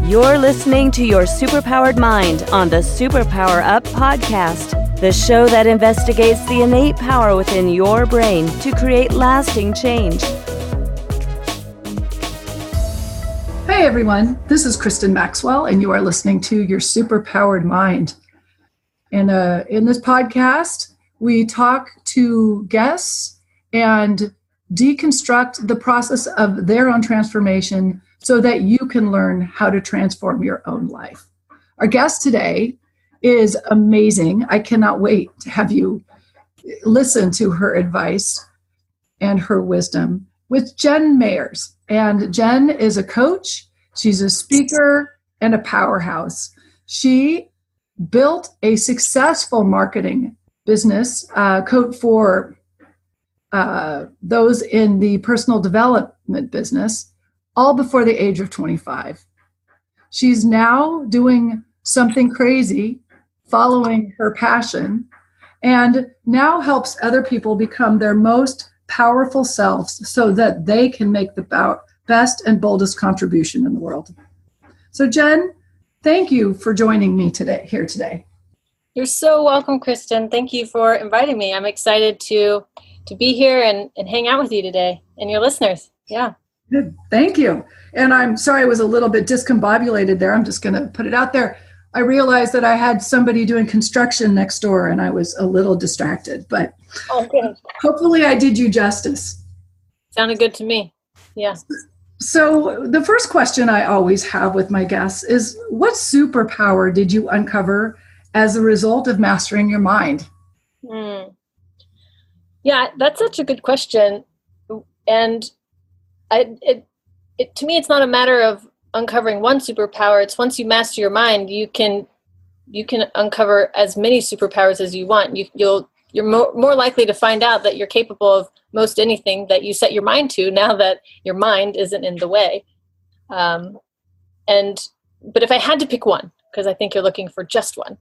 You're listening to Your Superpowered Mind on the Superpower Up podcast, the show that investigates the innate power within your brain to create lasting change. Hey everyone, this is Kristin Maxwell, and you are listening to Your Superpowered Mind. And in this podcast, we talk to guests and deconstruct the process of their own transformation so that you can learn how to transform your own life. Our guest today is amazing. I cannot wait to have you listen to her advice and her wisdom with Jenn Mayers. And Jenn is a coach. She's a speaker and a powerhouse. She built a successful marketing business code for those in the personal development business, all before the age of 25. She's now doing something crazy, following her passion, and now helps other people become their most powerful selves so that they can make the best and boldest contribution in the world. So Jenn, thank you for joining me here today. You're so welcome, Kristin. Thank you for inviting me. I'm excited to be here and hang out with you today and your listeners. Yeah. Good. Thank you. And I'm sorry I was a little bit discombobulated there. I'm just going to put it out there. I realized that I had somebody doing construction next door and I was a little distracted, but hopefully I did you justice. Sounded good to me. Yeah. So the first question I always have with my guests is, what superpower did you uncover as a result of mastering your mind? Yeah, that's such a good question. And to me, it's not a matter of uncovering one superpower. It's once you master your mind, you can uncover as many superpowers as you want. You're more likely to find out that you're capable of most anything that you set your mind to, now that your mind isn't in the way. But if I had to pick one, because I think you're looking for just one,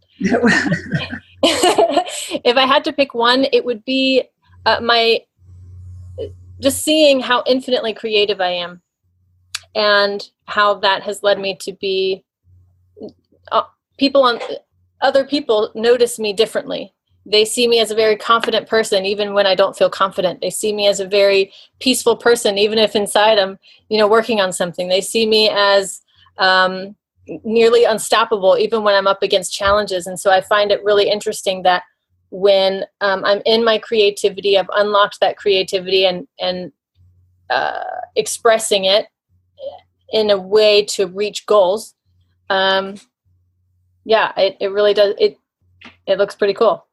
if I had to pick one, it would be just seeing how infinitely creative I am, and how that has led me to be other people notice me differently. They see me as a very confident person, even when I don't feel confident. They see me as a very peaceful person, even if inside I'm, working on something. They see me as nearly unstoppable, even when I'm up against challenges. And so I find it really interesting that when I'm in my creativity, I've unlocked that creativity and expressing it in a way to reach goals. It really does. It looks pretty cool.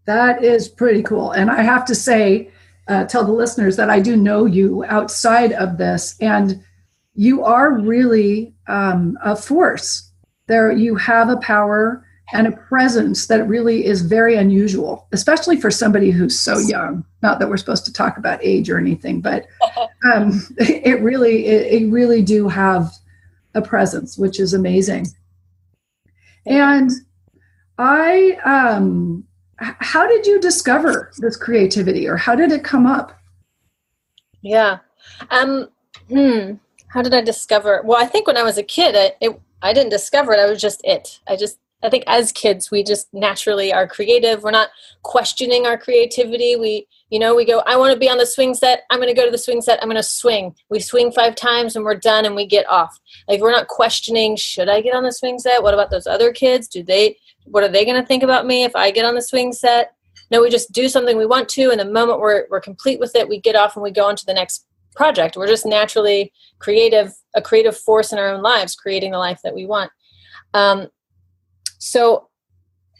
That is pretty cool. And I have to say, tell the listeners that I do know you outside of this, and you are really a force. There, you have a power and a presence that really is very unusual, especially for somebody who's so young. Not that we're supposed to talk about age or anything, but it really do have a presence, which is amazing. And how did you discover this creativity, or how did it come up? Yeah. How did I discover? Well, I think when I was a kid, I didn't discover it. I was just it. I think as kids, we just naturally are creative. We're not questioning our creativity. We go, I want to be on the swing set. I'm going to go to the swing set. I'm going to swing. We swing 5 times and we're done and we get off. Like, we're not questioning, should I get on the swing set? What about those other kids? What are they going to think about me if I get on the swing set? No, we just do something we want to. And the moment we're complete with it, we get off and we go on to the next project. We're just naturally a creative force in our own lives, creating the life that we want. So,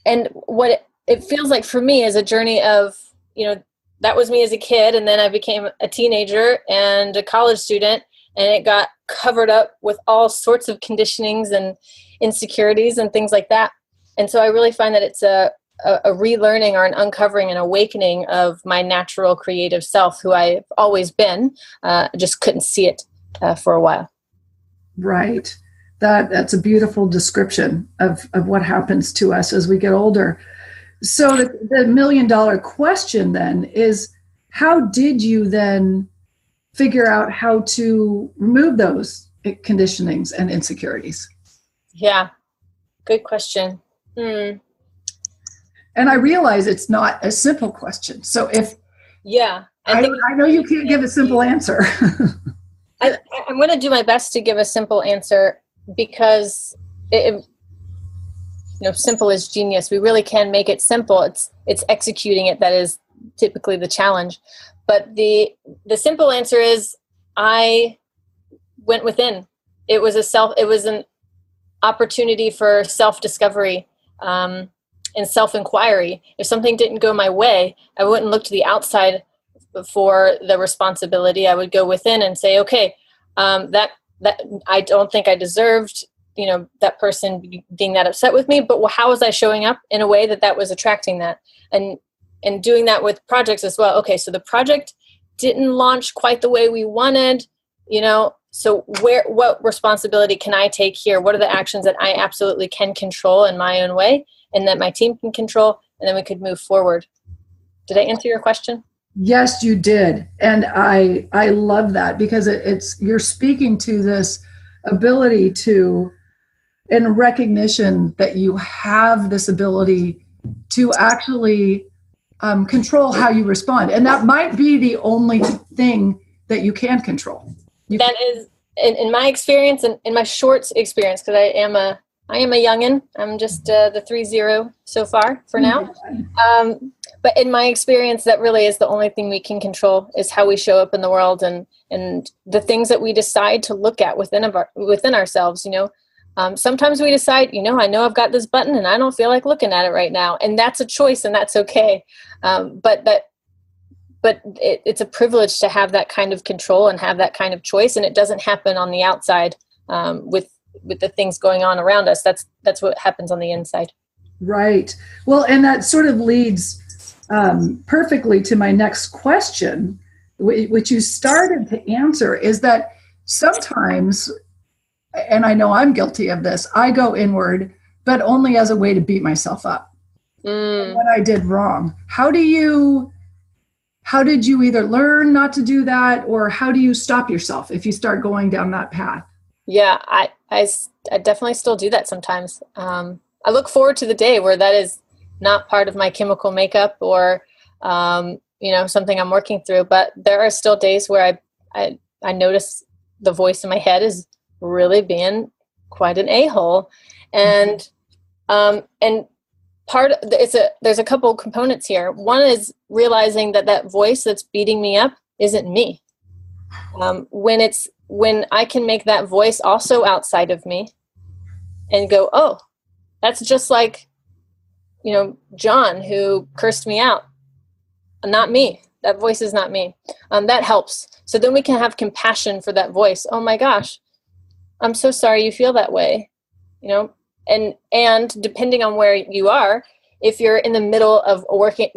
and what it feels like for me is a journey of, that was me as a kid. And then I became a teenager and a college student, and it got covered up with all sorts of conditionings and insecurities and things like that. And so I really find that it's a relearning or an uncovering and awakening of my natural creative self, who I've always been, just couldn't see it for a while. Right. That's a beautiful description of what happens to us as we get older. So the $1 million question then is, how did you then figure out how to remove those conditionings and insecurities? Yeah. Good question. And I realize it's not a simple question. So if I know you can't give a simple answer. I'm going to do my best to give a simple answer because simple is genius. We really can make it simple. It's executing it that is typically the challenge. But the simple answer is I went within. It was an opportunity for self-discovery and self-inquiry. If something didn't go my way, I wouldn't look to the outside for the responsibility. I would go within and say, okay, that I don't think I deserved, that person being that upset with me, but how was I showing up in a way that was attracting that? And doing that with projects as well. Okay, so the project didn't launch quite the way we wanted, so what responsibility can I take here? What are the actions that I absolutely can control in my own way and that my team can control? And then we could move forward. Did I answer your question? Yes, you did. And I love that because you're speaking to this ability to, in recognition that you have this ability to actually control how you respond. And that might be the only thing that you can control. That is, in my experience, and in my short experience, because I am a youngin'. I'm just the 3-0 so far for now. But in my experience, that really is the only thing we can control is how we show up in the world and the things that we decide to look at within ourselves. Sometimes we decide, I know I've got this button and I don't feel like looking at it right now, and that's a choice and that's okay. But it's a privilege to have that kind of control and have that kind of choice, and it doesn't happen on the outside with the things going on around us. That's what happens on the inside. Right. Well, and that sort of leads perfectly to my next question, which you started to answer, is that sometimes, and I know I'm guilty of this, I go inward, but only as a way to beat myself up. What I did wrong. How did you either learn not to do that, or how do you stop yourself if you start going down that path? Yeah, I definitely still do that sometimes. I look forward to the day where that is not part of my chemical makeup or, something I'm working through. But there are still days where I notice the voice in my head is really being quite an a-hole. And there's a couple components here. One is realizing that voice that's beating me up isn't me. When I can make that voice also outside of me and go, oh, that's just like, John who cursed me out. Not me. That voice is not me. That helps. So then we can have compassion for that voice. Oh my gosh, I'm so sorry you feel that way. And depending on where you are, if you're in the middle of working,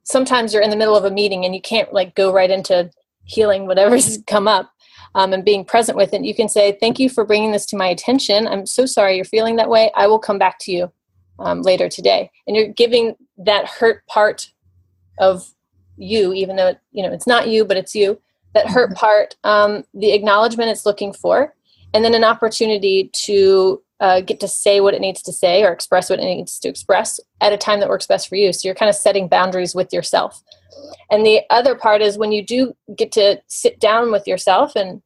sometimes you're in the middle of a meeting and you can't go right into healing whatever's come up. And being present with it, you can say, thank you for bringing this to my attention. I'm so sorry you're feeling that way. I will come back to you later today. And you're giving that hurt part of you, even though it's not you, but it's you, that hurt part, the acknowledgement it's looking for, and then an opportunity to get to say what it needs to say or express what it needs to express at a time that works best for you. So you're kind of setting boundaries with yourself. And the other part is when you do get to sit down with yourself and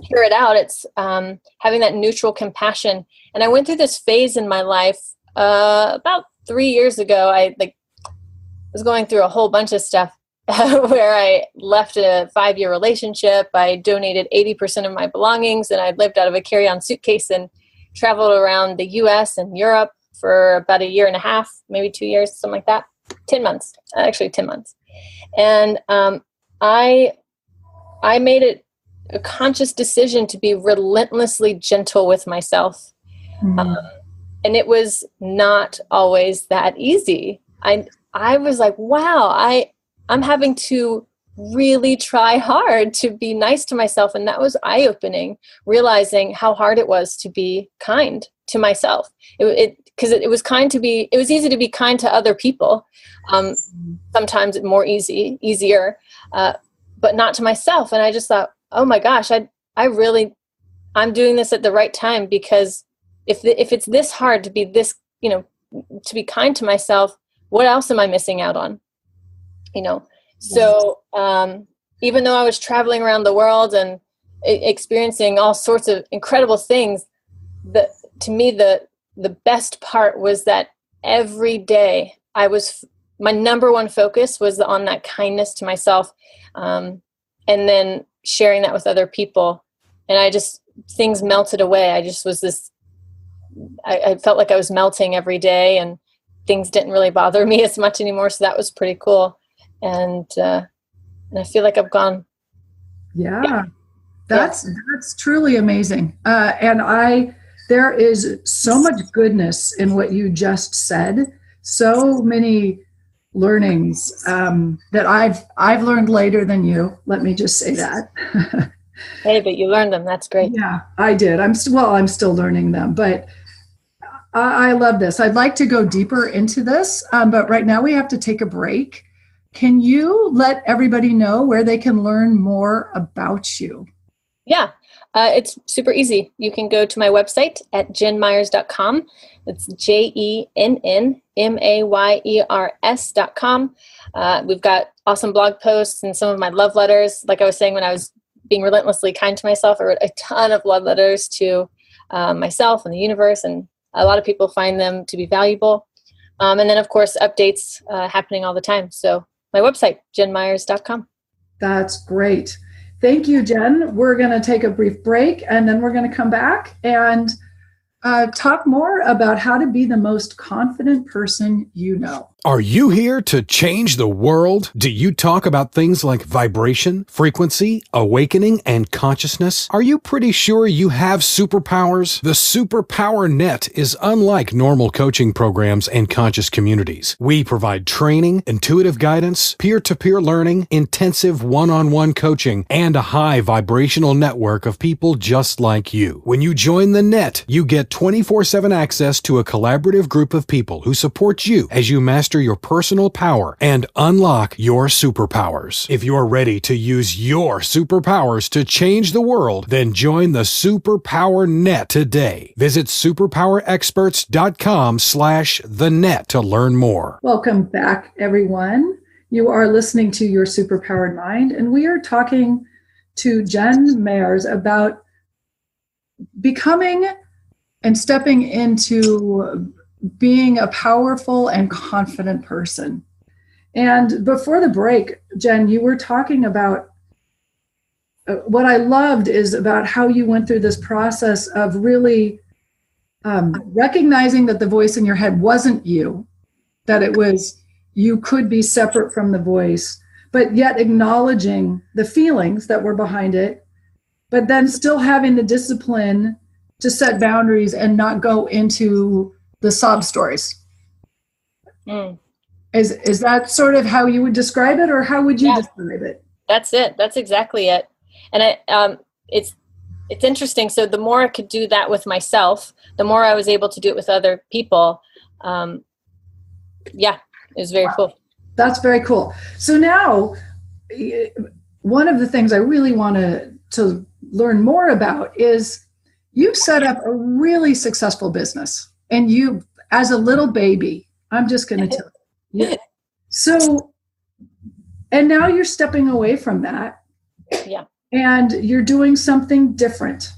hear it out, it's having that neutral compassion. And I went through this phase in my life about 3 years ago. I was going through a whole bunch of stuff where I left a 5-year relationship. I donated 80% of my belongings, and I lived out of a carry-on suitcase and traveled around the US and Europe for about 1.5 years, maybe 2 years, something like that. 10 months, actually 10 months. And I made it a conscious decision to be relentlessly gentle with myself. And it was not always that easy. I was like, wow, I'm having to really try hard to be nice to myself. And that was eye-opening, realizing how hard it was to be kind to myself. Because it was easy to be kind to other people. Sometimes it's easier, but not to myself. And I just thought, oh my gosh, I'm doing this at the right time, because if it's this hard to be this, to be kind to myself, what else am I missing out on? So even though I was traveling around the world and experiencing all sorts of incredible things, to me, the best part was that every day my number one focus was on that kindness to myself. And then sharing that with other people. And things melted away. I felt like I was melting every day, and things didn't really bother me as much anymore. So that was pretty cool. And I feel like I've gone. Yeah, that's truly amazing. And there is so much goodness in what you just said. So many learnings that I've learned later than you. Let me just say that. Hey, but you learned them. That's great. Yeah, I did. I'm still learning them, but I love this. I'd like to go deeper into this, but right now we have to take a break. Can you let everybody know where they can learn more about you? Yeah, it's super easy. You can go to my website at jennmayers.com. It's JENNMAYERS.com. We've got awesome blog posts and some of my love letters. Like I was saying, when I was being relentlessly kind to myself, I wrote a ton of love letters to myself and the universe, and a lot of people find them to be valuable. And then, of course, updates happening all the time. So my website, jennmayers.com. That's great. Thank you, Jenn. We're going to take a brief break, and then we're going to come back and talk more about how to be the most confident person you know. Are you here to change the world? Do you talk about things like vibration, frequency, awakening, and consciousness? Are you pretty sure you have superpowers? The Superpower Net is unlike normal coaching programs and conscious communities. We provide training, intuitive guidance, peer-to-peer learning, intensive one-on-one coaching, and a high vibrational network of people just like you. When you join the net, you get 24/7 access to a collaborative group of people who support you as you master your personal power and unlock your superpowers. If you're ready to use your superpowers to change the world, then join the Superpower Net today. Visit superpowerexperts.com/the-net to learn more. Welcome back, everyone. You are listening to Your Superpowered Mind, and we are talking to Jenn Mayers about becoming and stepping into being a powerful and confident person. And before the break, Jenn, you were talking about what I loved is about how you went through this process of really recognizing that the voice in your head wasn't you, that it was, you could be separate from the voice, but yet acknowledging the feelings that were behind it, but then still having the discipline to set boundaries and not go into the sob stories. Is that sort of how you would describe it, or how would you describe it? That's it. That's exactly it. And it's interesting. So the more I could do that with myself, the more I was able to do it with other people. It was very cool. That's very cool. So now, one of the things I really want to learn more about is you set up a really successful business. And you, as a little baby, I'm just going to tell you. So, and now you're stepping away from that. Yeah. And you're doing something different.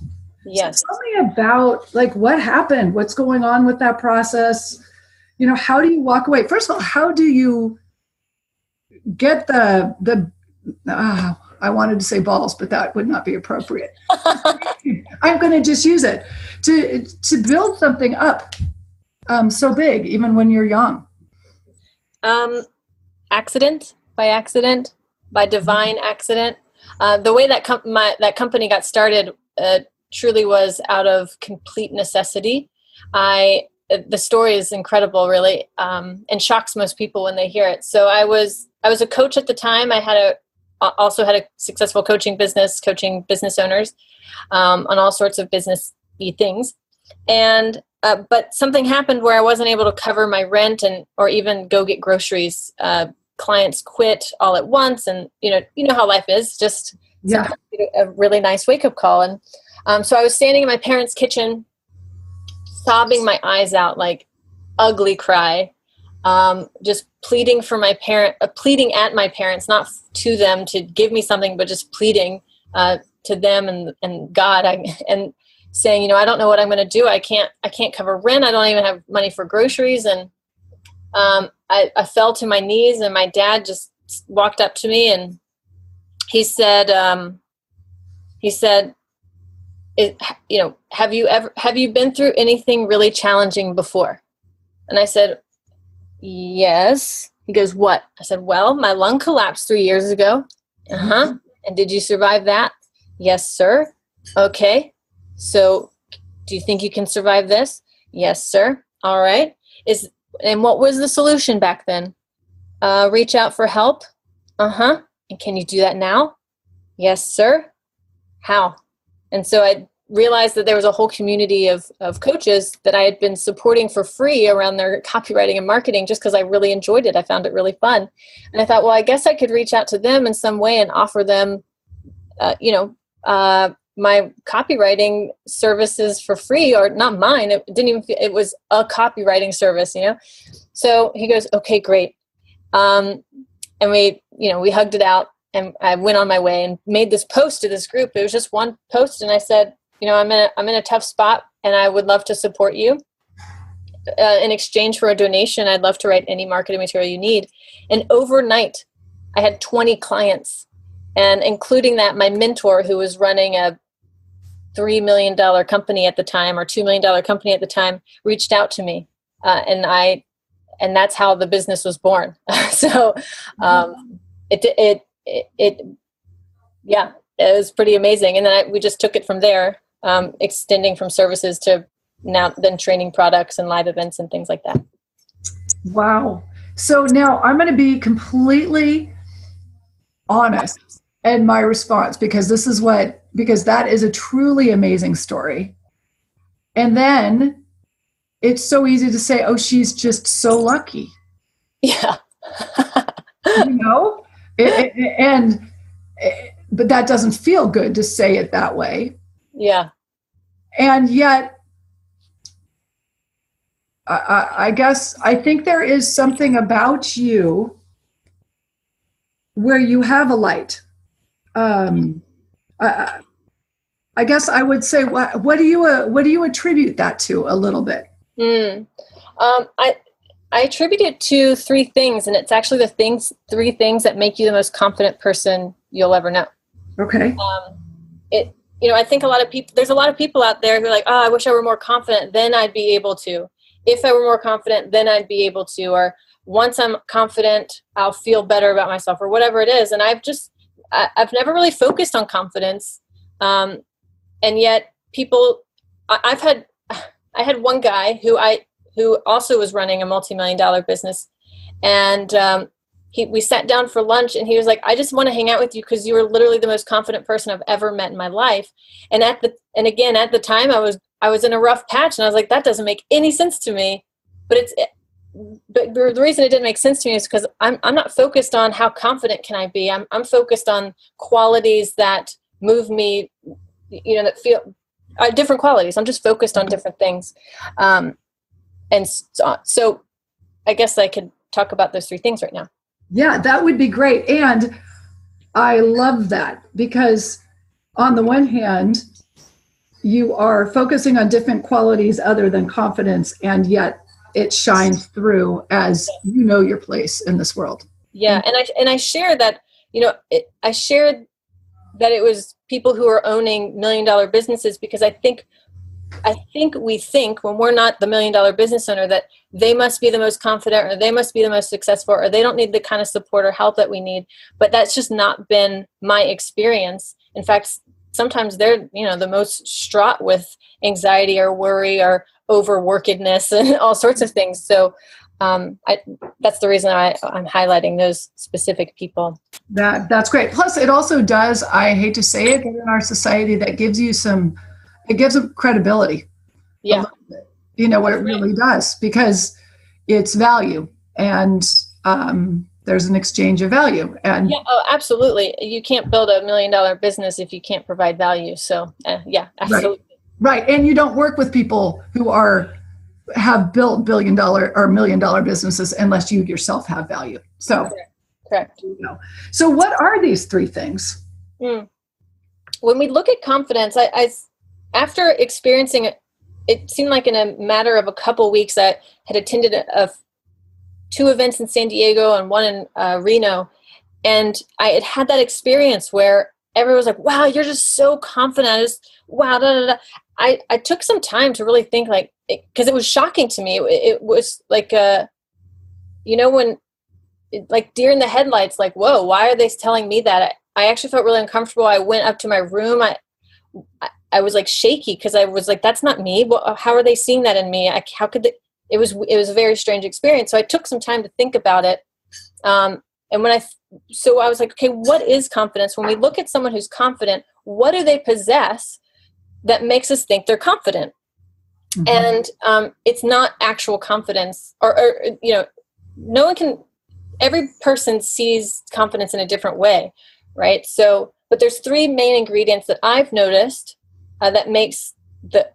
Yes. So tell me about what happened, what's going on with that process. How do you walk away? First of all, how do you get I wanted to say balls, but that would not be appropriate. I'm going to just use it to build something up so big, even when you're young. Accident, by divine accident. The way that that company got started truly was out of complete necessity. The story is incredible, really, and shocks most people when they hear it. So I was a coach at the time. I also had a successful coaching business owners on all sorts of business-y things. And but something happened where I wasn't able to cover my rent or even go get groceries. Clients quit all at once, and you know how life is. Just a really nice wake-up call. And so I was standing in my parents' kitchen, sobbing my eyes out, like ugly cry, just pleading at my parents, not to them to give me something, but just pleading to them and God, and saying, I don't know what I'm going to do. I can't cover rent. I don't even have money for groceries. And I fell to my knees, and my dad just walked up to me and he said, have you been through anything really challenging before? And I said, yes. He goes, what? I said, well, my lung collapsed 3 years ago. Uh-huh. And did you survive that? Yes, sir. Okay. So do you think you can survive this? Yes, sir. All right. And what was the solution back then? Reach out for help. Uh-huh. And can you do that now? Yes, sir. How? And so I realized that there was a whole community of coaches that I had been supporting for free around their copywriting and marketing, just because I really enjoyed it. I found it really fun. And I thought, well, I guess I could reach out to them in some way and offer them, my copywriting services for free, or not mine. It was a copywriting service, So he goes, okay, great. And we hugged it out, and I went on my way and made this post to this group. It was just one post. And I said, I'm in a tough spot, and I would love to support you. In exchange for a donation, I'd love to write any marketing material you need. And overnight, I had 20 clients, and including that, my mentor, who was running a $3 million company at the time, or $2 million company at the time, reached out to me. And that's how the business was born. So, it was pretty amazing. And then we just took it from there, extending from services to then training products and live events and things like that. Wow. So now I'm going to be completely honest in my response, because that is a truly amazing story. And then it's so easy to say, oh, she's just so lucky. Yeah. But that doesn't feel good to say it that way. Yeah. And yet, I guess, I think there is something about you where you have a light. I guess I would say, what do you attribute that to a little bit? I attribute it to three things, and it's actually three things that make you the most confident person you'll ever know. Okay. I think there's a lot of people out there who are like, oh, I wish I were more confident, then I'd be able to. If I were more confident, then I'd be able to. Or once I'm confident, I'll feel better about myself, or whatever it is. And I've never really focused on confidence. And yet I had one guy who also was running a multi-million-dollar business. And we sat down for lunch, and he was like, I just want to hang out with you because you were literally the most confident person I've ever met in my life. And at the time I was in a rough patch, and I was like, that doesn't make any sense to me. But the reason it didn't make sense to me is because I'm not focused on how confident can I be. I'm focused on qualities that move me, that feel different qualities. I'm just focused on different things. And so I guess I could talk about those three things right now. Yeah, that would be great. And I love that, because on the one hand, you are focusing on different qualities other than confidence, and yet it shines through as your place in this world. Yeah. And I share that, I shared that it was people who are owning $1 million businesses, because I think we think when we're not the $1 million business owner that they must be the most confident, or they must be the most successful, or they don't need the kind of support or help that we need. But that's just not been my experience. In fact, sometimes they're, the most straught with anxiety or worry or overworkedness and all sorts of things. So that's the reason I'm highlighting those specific people. That's great. Plus, it also does, I hate to say it, but in our society, that gives you it gives them credibility. Yeah. What it really does, because it's value, and there's an exchange of value. And yeah, oh, absolutely. You can't build $1 million business if you can't provide value. So yeah, absolutely. Right. And you don't work with people who are have built billion-dollar or million-dollar businesses unless you yourself have value. So, correct. So what are these three things? When we look at confidence, I after experiencing it, it seemed like in a matter of a couple weeks, I had attended 2 events in San Diego and one in Reno. And I had that experience where everyone was like, wow, you're just so confident. Wow, da, da, da. I took some time to really think, like, because it was shocking to me. It was like, when, like deer in the headlights, like, whoa, why are they telling me that? I actually felt really uncomfortable. I went up to my room. I was like shaky because I was like, that's not me. Well, how are they seeing that in me? How could they? It was a very strange experience. So I took some time to think about it. And so I was like, okay, what is confidence? When we look at someone who's confident, what do they possess that makes us think they're confident? Mm-hmm. And it's not actual confidence, or no one can. Every person sees confidence in a different way, right? So, but there's 3 main ingredients that I've noticed that makes the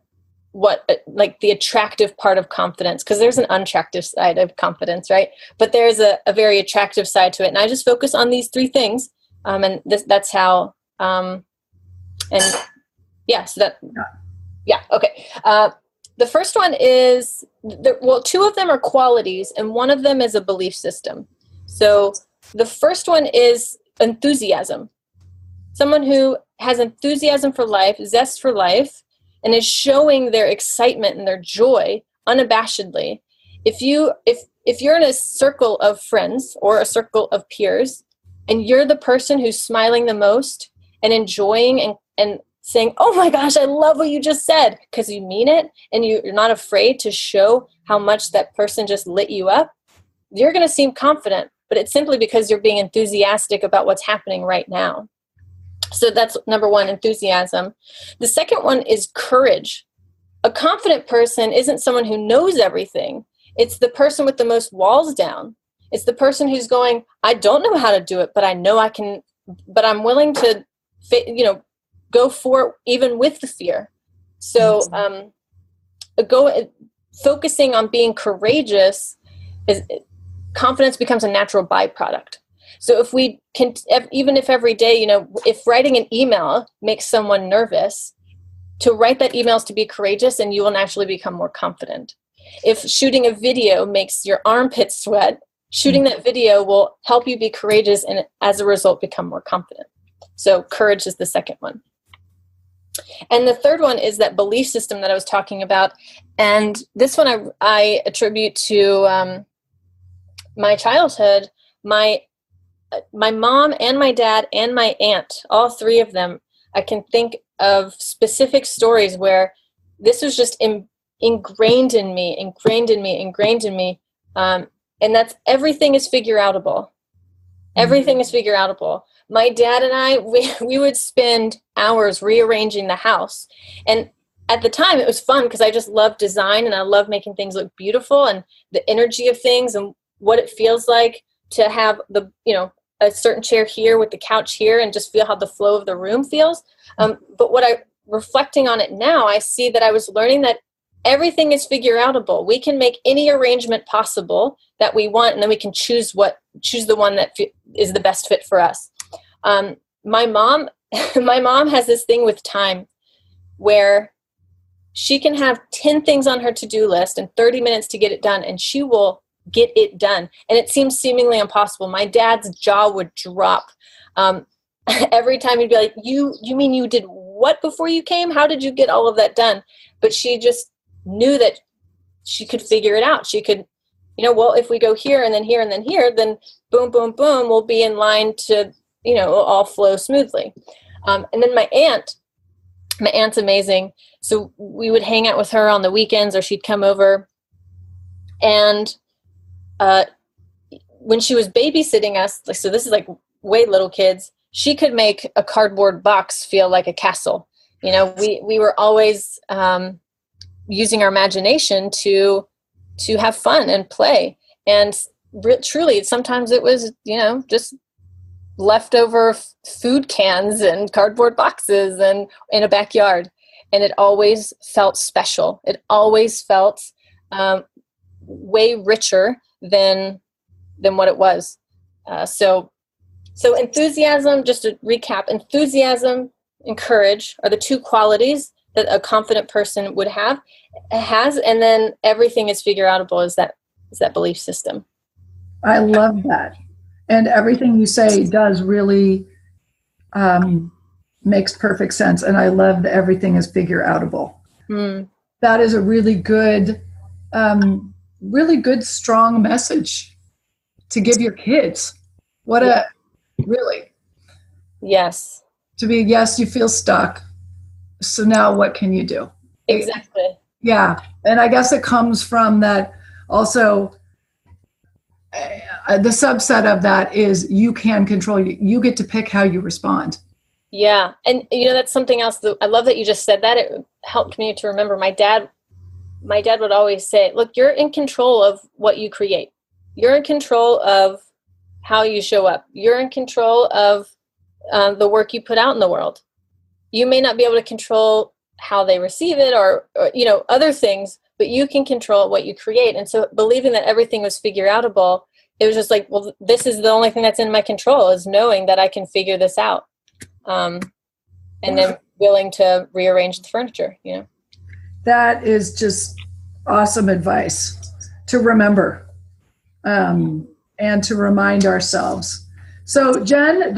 attractive part of confidence, because there's an unattractive side of confidence, right? But there's a very attractive side to it. And I just focus on these 3 things. That's how, okay. The first one is, 2 of them are qualities and one of them is a belief system. So the first one is enthusiasm. Someone who has enthusiasm for life, zest for life, and is showing their excitement and their joy unabashedly. If you're in a circle of friends or a circle of peers, and you're the person who's smiling the most and enjoying and saying, oh my gosh, I love what you just said, because you mean it, and you're not afraid to show how much that person just lit you up, you're going to seem confident, but it's simply because you're being enthusiastic about what's happening right now. So that's number 1, enthusiasm. The second one is courage. A confident person isn't someone who knows everything. It's the person with the most walls down. It's the person who's going, I don't know how to do it, but I know I can, but I'm willing to, go for it even with the fear. So focusing on being courageous, confidence becomes a natural byproduct. So if we can, even if every day, if writing an email makes someone nervous, to write that email is to be courageous, and you will naturally become more confident. If shooting a video makes your armpits sweat, shooting that video will help you be courageous and as a result become more confident. So courage is the second one. And the third one is that belief system that I was talking about. And this one I attribute to my childhood. My mom and my dad and my aunt, all 3 of them, I can think of specific stories where this was just ingrained in me. And that's everything is figure-outable. Everything is figure-outable. My dad and I, we would spend hours rearranging the house. And at the time it was fun because I just loved design and I love making things look beautiful and the energy of things and what it feels like to have a certain chair here with the couch here and just feel how the flow of the room feels. But reflecting on it now, I see that I was learning that everything is figure-outable. We can make any arrangement possible that we want, and then we can choose the one that is the best fit for us. My mom has this thing with time where she can have 10 things on her to-do list and 30 minutes to get it done, and she will get it done. And it seems seemingly impossible. My dad's jaw would drop. Every time he'd be like, you mean you did what before you came? How did you get all of that done? But she just knew that she could figure it out. She could, if we go here and then here and then here, then boom, boom, boom, we'll be in line to, it'll all flow smoothly. And then my aunt's amazing. So we would hang out with her on the weekends or she'd come over. And when she was babysitting us, so this is like way little kids, she could make a cardboard box feel like a castle. We were always using our imagination to have fun and play. And truly, sometimes it was, just leftover food cans and cardboard boxes and in a backyard. And it always felt special. It always felt way richer than what it was. So enthusiasm, just to recap, enthusiasm and courage are the two qualities that a confident person would has, and then everything is figure-outable is that belief system. I love that. And everything you say does really makes perfect sense. And I love that everything is figure-outable. That is a really good, strong message to give your kids. Really. Yes. To be, yes, you feel stuck. So now what can you do? Exactly. Yeah. And I guess it comes from that also, the subset of that is you can control, you get to pick how you respond. Yeah. And that's something else that I love that you just said that. It helped me to remember my dad would always say, look, you're in control of what you create. You're in control of how you show up. You're in control of the work you put out in the world. You may not be able to control how they receive it or other things, but you can control what you create. And so believing that everything was figure-outable, it was just like, well, this is the only thing that's in my control, is knowing that I can figure this out. And then willing to rearrange the furniture, That is just awesome advice to remember, and to remind ourselves. So Jenn,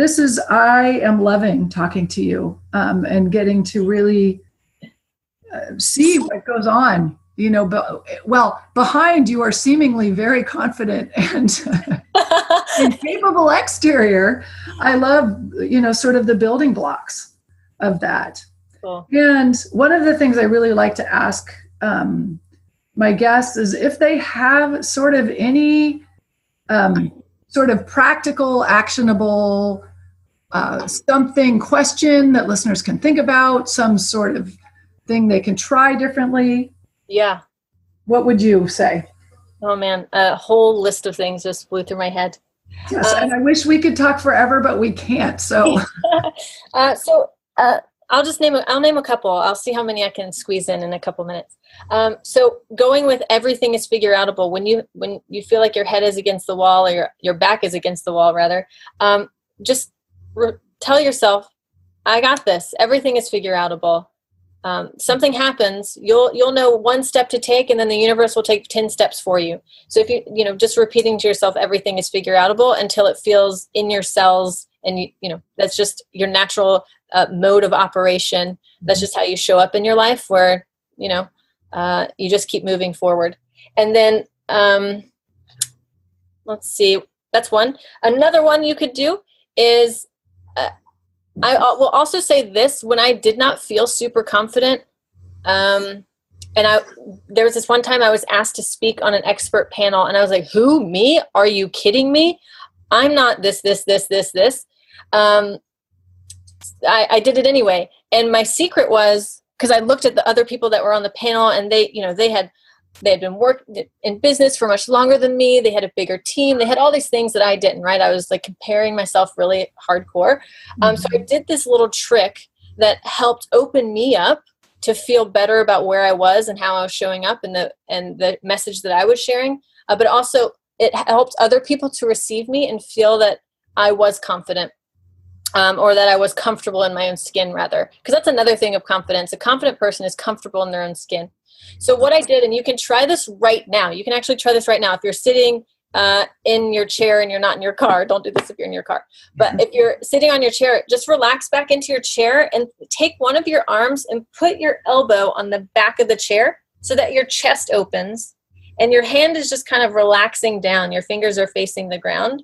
I am loving talking to you, and getting to really see what goes on, behind your seemingly very confident and capable exterior. I love, sort of the building blocks of that. Cool. And one of the things I really like to ask my guests is if they have sort of any sort of practical, actionable question that listeners can think about, some sort of thing they can try differently. Yeah. What would you say? Oh man, a whole list of things just flew through my head. Yes, and I wish we could talk forever, but we can't. So, I'll name a couple. I'll see how many I can squeeze in a couple minutes. So going with everything is figure-outable. When you feel like your head is against the wall, or your back is against the wall, rather, just tell yourself, I got this. Everything is figure-outable. Something happens, you'll know one step to take, and then the universe will take 10 steps for you. So if you just repeating to yourself, everything is figure-outable until it feels in your cells, and that's just your natural mode of operation. That's just how you show up in your life, where you just keep moving forward. And then let's see, that's one. Another one you could do is I will also say this: when I did not feel super confident, there was this one time I was asked to speak on an expert panel, and I was like, "Who, me? Are you kidding me? I'm not this. I did it anyway. And my secret was, because I looked at the other people that were on the panel, and they had been working in business for much longer than me. They had a bigger team. They had all these things that I didn't, right? I was like comparing myself really hardcore. So I did this little trick that helped open me up to feel better about where I was and how I was showing up, and the message that I was sharing. But also it helped other people to receive me and feel that I was confident. Or that I was comfortable in my own skin, rather. Because that's another thing of confidence. A confident person is comfortable in their own skin. So what I did, and you can try this right now. You can actually try this right now. If you're sitting in your chair and you're not in your car, don't do this if you're in your car. But if you're sitting on your chair, just relax back into your chair and take one of your arms and put your elbow on the back of the chair so that your chest opens and your hand is just kind of relaxing down. Your fingers are facing the ground.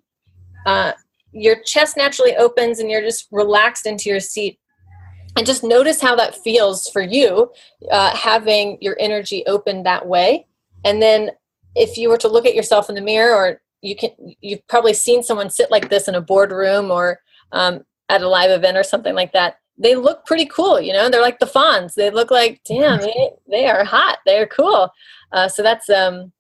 Your chest naturally opens and you're just relaxed into your seat. And just notice how that feels for you, having your energy open that way. And then if you were to look at yourself in the mirror, or you've probably seen someone sit like this in a boardroom or at a live event or something like that. They look pretty cool, they're like the Fonz. They look like, damn, they are hot. They're cool. So that's a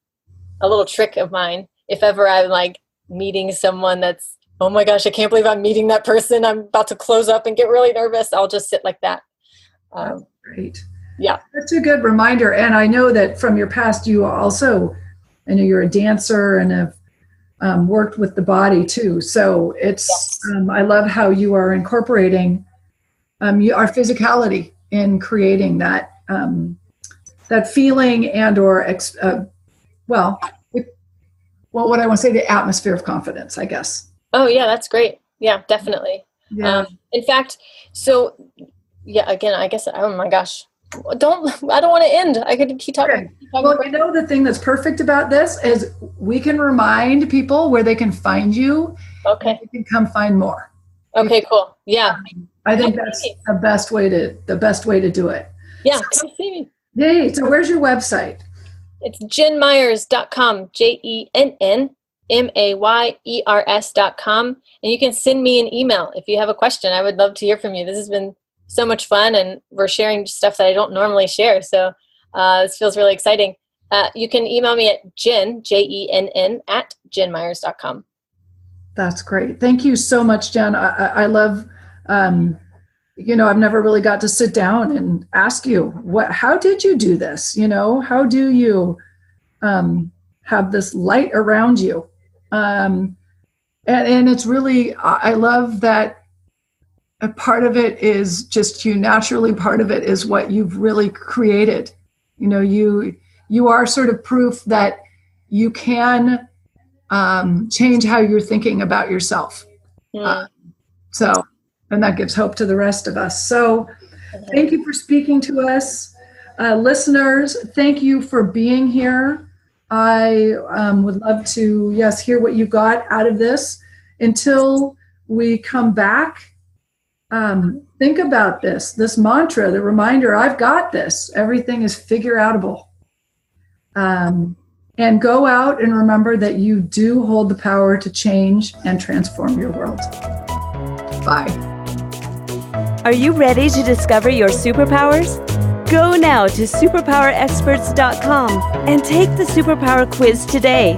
little trick of mine. If ever I'm like meeting someone that's, oh my gosh, I can't believe I'm meeting that person, I'm about to close up and get really nervous, I'll just sit like that. Great. Yeah. That's a good reminder. And I know that from your past, you also, I know you're a dancer and have worked with the body too. So it's, I love how you are incorporating our physicality in creating that, that feeling and or, what I want to say, the atmosphere of confidence, I guess. Oh yeah, that's great. Yeah, definitely. Yeah. In fact, so yeah, again, I guess, oh my gosh, I don't want to end. I could keep talking. Okay. Well, you know, the thing that's perfect about this is we can remind people where they can find you. Okay. You can come find more. Okay, cool. Yeah. I think that's the best way to do it. Yeah. Come see me. Yay. So where's your website? It's JennMayers.com, JennMayers.com. And you can send me an email if you have a question. I would love to hear from you. This has been so much fun, and we're sharing stuff that I don't normally share. So this feels really exciting. You can email me at Jenn, JENN, at JennMayers.com. That's great. Thank you so much, Jenn. I love, you know, I've never really got to sit down and ask you, how did you do this? You know, how do you have this light around you? And it's really, I love that a part of it is just you naturally, part of it is what you've really created. You know, you are sort of proof that you can change how you're thinking about yourself. And that gives hope to the rest of us. So thank you for speaking to us. Listeners, thank you for being here. I would love to, hear what you got out of this. Until we come back, think about this mantra, the reminder, I've got this. Everything is figure-outable. And go out and remember that you do hold the power to change and transform your world. Bye. Are you ready to discover your superpowers? Go now to superpowerexperts.com and take the superpower quiz today.